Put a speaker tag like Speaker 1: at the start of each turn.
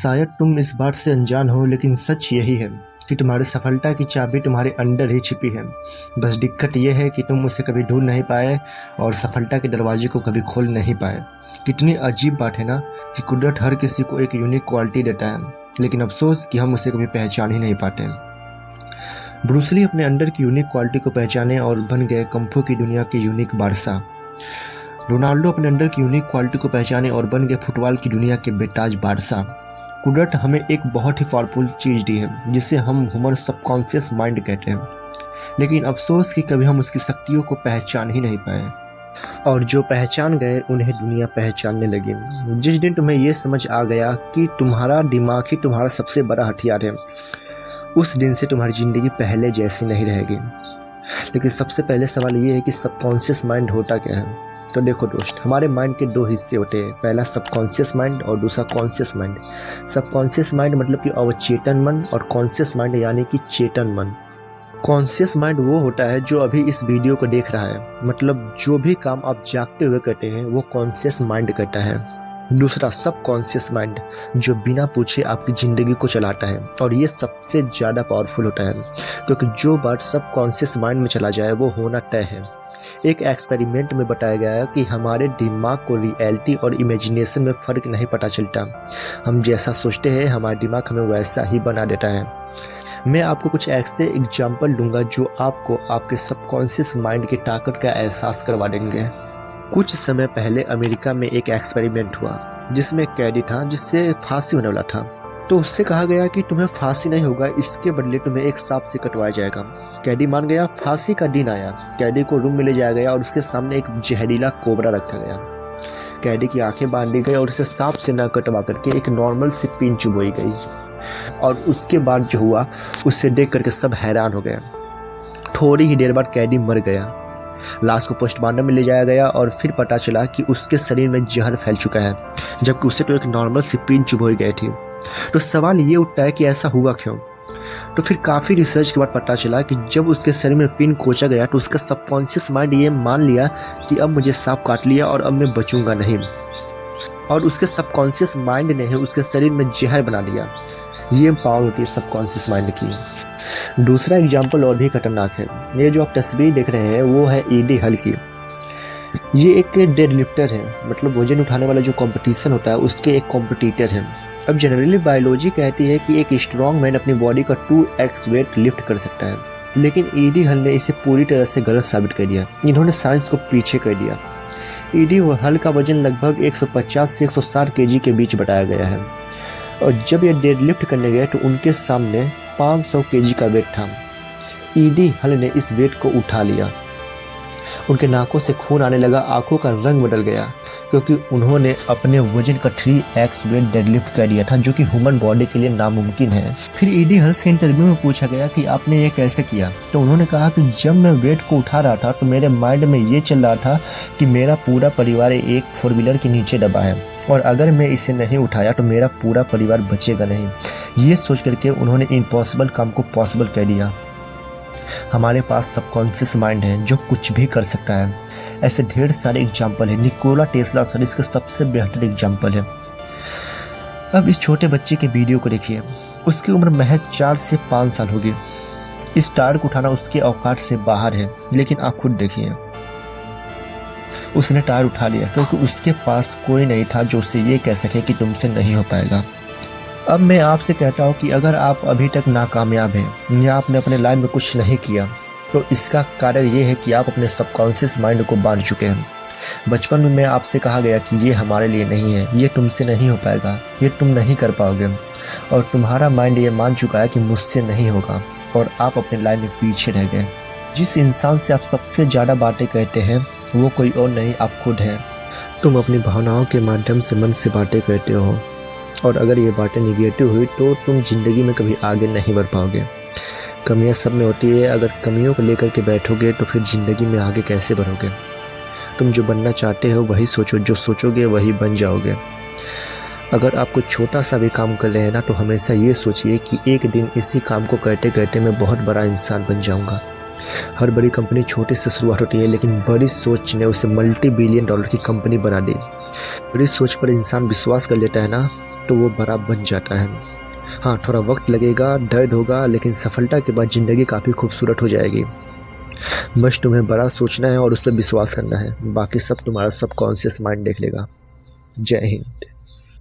Speaker 1: शायद तुम इस बात से अनजान हो, लेकिन सच यही है कि तुम्हारी सफलता की चाबी तुम्हारे अंदर ही छिपी है। बस दिक्कत यह है कि तुम उसे कभी ढूंढ नहीं पाए और सफलता के दरवाजे को कभी खोल नहीं पाए। कितनी अजीब बात है ना कि कुदरत हर किसी को एक यूनिक क्वालिटी देता है, लेकिन अफसोस कि हम उसे कभी पहचान ही नहीं पाते। ब्रूस ली अपने अंदर की यूनिक क्वालिटी को पहचाने और बन गए कंफू की दुनिया के यूनिक बादशाह। रोनाल्डो अपने अंदर की यूनिक क्वालिटी को पहचाने और बन गए फुटबॉल की दुनिया के बेताज बादशाह। कुदरत हमें एक बहुत ही पावरफुल चीज़ दी है जिसे हम ह्यूमन सबकॉन्शियस माइंड कहते हैं, लेकिन अफसोस कि कभी हम उसकी शक्तियों को पहचान ही नहीं पाए, और जो पहचान गए उन्हें दुनिया पहचानने लगी। जिस दिन तुम्हें ये समझ आ गया कि तुम्हारा दिमाग ही तुम्हारा सबसे बड़ा हथियार है, उस दिन से तुम्हारी ज़िंदगी पहले जैसी नहीं रहेगी। लेकिन सबसे पहले सवाल ये है कि सबकॉन्शियस माइंड होता क्या है। तो देखो दोस्त, हमारे माइंड के दो हिस्से होते हैं, पहला सबकॉन्शियस माइंड और दूसरा कॉन्शियस माइंड। सबकॉन्शियस माइंड मतलब कि अवचेतन मन, और कॉन्शियस माइंड यानी कि चेतन मन। कॉन्शियस माइंड वो होता है जो अभी इस वीडियो को देख रहा है, मतलब जो भी काम आप जागते हुए करते हैं वो कॉन्शियस माइंड करता है। दूसरा सबकॉन्शियस माइंड जो बिना पूछे आपकी ज़िंदगी को चलाता है, और ये सबसे ज़्यादा पावरफुल होता है, क्योंकि जो बात सबकॉन्शियस माइंड में चला जाए वो होना तय है। एक एक्सपेरिमेंट में बताया गया है कि हमारे दिमाग को रियलिटी और इमेजिनेशन में फ़र्क नहीं पता चलता। हम जैसा सोचते हैं हमारा दिमाग हमें वैसा ही बना देता है। मैं आपको कुछ ऐसे एग्जाम्पल दूंगा जो आपको आपके सबकॉन्शियस माइंड की ताकत का एहसास करवा देंगे। कुछ समय पहले अमेरिका में एक एक्सपेरिमेंट हुआ जिसमें एक कैदी था जिससे फांसी होने वाला था। तो उससे कहा गया कि तुम्हें फांसी नहीं होगा, इसके बदले तुम्हें एक सांप से कटवाया जाएगा। कैदी मान गया। फांसी का दिन आया, कैदी को रूम में ले जाया गया और उसके सामने एक जहरीला कोबरा रखा गया। कैदी की आंखें बांधी गई और उसे सांप से न कटवा करके एक नॉर्मल सी पिन चुभोई गई, और उसके बाद जो हुआ उससे देख करके सब हैरान हो गए। थोड़ी ही देर बाद कैदी मर गया। लाश को पोस्टमार्टम में ले जाया गया और फिर पता चला कि उसके शरीर में जहर फैल चुका है, जबकि उसे तो एक नॉर्मल सी पिन चुभोई गई थी। तो सवाल ये उठता है कि ऐसा हुआ क्यों। तो फिर काफ़ी रिसर्च के बाद पता चला कि जब उसके शरीर में पिन खोचा गया तो उसका सबकॉन्शियस माइंड ये मान लिया कि अब मुझे सांप काट लिया और अब मैं बचूंगा नहीं, और उसके सबकॉन्शियस माइंड ने उसके शरीर में जहर बना दिया। ये पावर होती है सबकॉन्शियस माइंड की। दूसरा एग्जाम्पल और भी खतरनाक है। ये जो आप तस्वीर देख रहे हैं वो है एडी हल की। ये एक डेड लिफ्टर है, मतलब वजन उठाने वाला जो कंपटीशन होता है उसके एक कॉम्पिटिटर है। अब जनरली बायोलॉजी कहती है कि एक स्ट्रॉन्ग मैन अपनी बॉडी का 2x वेट लिफ्ट कर सकता है, लेकिन एडी हल ने इसे पूरी तरह से गलत साबित कर दिया। इन्होंने साइंस को पीछे कर दिया। एडी हल का वजन लगभग 150 से 160 kg के बीच बताया गया है, और जब ये डेड लिफ्ट करने गए तो उनके सामने 500 kg का वेट था। एडी हल ने इस वेट को उठा लिया। उनके नाकों से खून आने लगा, आंखों का रंग बदल गया, क्योंकि उन्होंने अपने वजन का 3x वेट डेडलिफ्ट कर दिया था, जो कि ह्यूमन बॉडी के लिए नामुमकिन है। फिर एडी हल से इंटरव्यू में पूछा गया कि आपने ये कैसे किया, तो उन्होंने कहा कि जब मैं वेट को उठा रहा था तो मेरे माइंड में ये चल रहा था कि मेरा पूरा परिवार एक 4 व्हीलर के नीचे दबा है, और अगर मैं इसे नहीं उठाया तो मेरा पूरा परिवार बचेगा नहीं। ये सोच करके उन्होंने इम्पॉसिबल काम को पॉसिबल कर दिया। हमारे पास सबकॉन्शियस माइंड है जो कुछ भी कर सकता है। ऐसे ढेर सारे एग्जाम्पल है। निकोला टेस्ला सर इसका सबसे बेहतर एग्जाम्पल है। अब इस छोटे बच्चे के वीडियो को देखिए। उसकी उम्र महज 4 से 5 साल होगी। इस टायर को उठाना उसके औकात से बाहर है, लेकिन आप खुद देखिए, उसने टायर उठा लिया क्योंकि उसके पास कोई नहीं था जो उसे ये कह सके कि तुमसे नहीं हो पाएगा। अब मैं आपसे कहता हूँ कि अगर आप अभी तक नाकामयाब हैं या आपने अपने लाइफ में कुछ नहीं किया, तो इसका कारण ये है कि आप अपने सबकॉन्शियस माइंड को बांध चुके हैं। बचपन में मैं आपसे कहा गया कि ये हमारे लिए नहीं है, ये तुमसे नहीं हो पाएगा, ये तुम नहीं कर पाओगे, और तुम्हारा माइंड ये मान चुका है कि मुझसे नहीं होगा, और आप अपने लाइफ में पीछे रह गए। जिस इंसान से आप सबसे ज़्यादा बातें कहते हैं वो कोई और नहीं, आप खुद हैं। तुम अपनी भावनाओं के माध्यम से मन से बातें कहते हो, और अगर ये बातें निगेटिव हुई तो तुम ज़िंदगी में कभी आगे नहीं बढ़ पाओगे। कमियां सब में होती है, अगर कमियों को लेकर के बैठोगे तो फिर ज़िंदगी में आगे कैसे बढ़ोगे। तुम जो बनना चाहते हो वही सोचो, जो सोचोगे वही बन जाओगे। अगर आप कुछ छोटा सा भी काम कर रहे हैं ना, तो हमेशा ये सोचिए कि एक दिन इसी काम को करते करते मैं बहुत बड़ा इंसान बन जाऊँगा। हर बड़ी कंपनी छोटे से शुरुआत होती है, लेकिन बड़ी सोच ने उसे $multi-billion की कंपनी बना दी। बड़ी सोच पर इंसान विश्वास कर लेता है ना, तो वो बड़ा बन जाता है। हाँ, थोड़ा वक्त लगेगा, दर्द होगा, लेकिन सफलता के बाद ज़िंदगी काफ़ी खूबसूरत हो जाएगी। बस तुम्हें बड़ा सोचना है और उस पर विश्वास करना है, बाकी सब तुम्हारा सबकॉन्शियस माइंड देख लेगा। जय हिंद।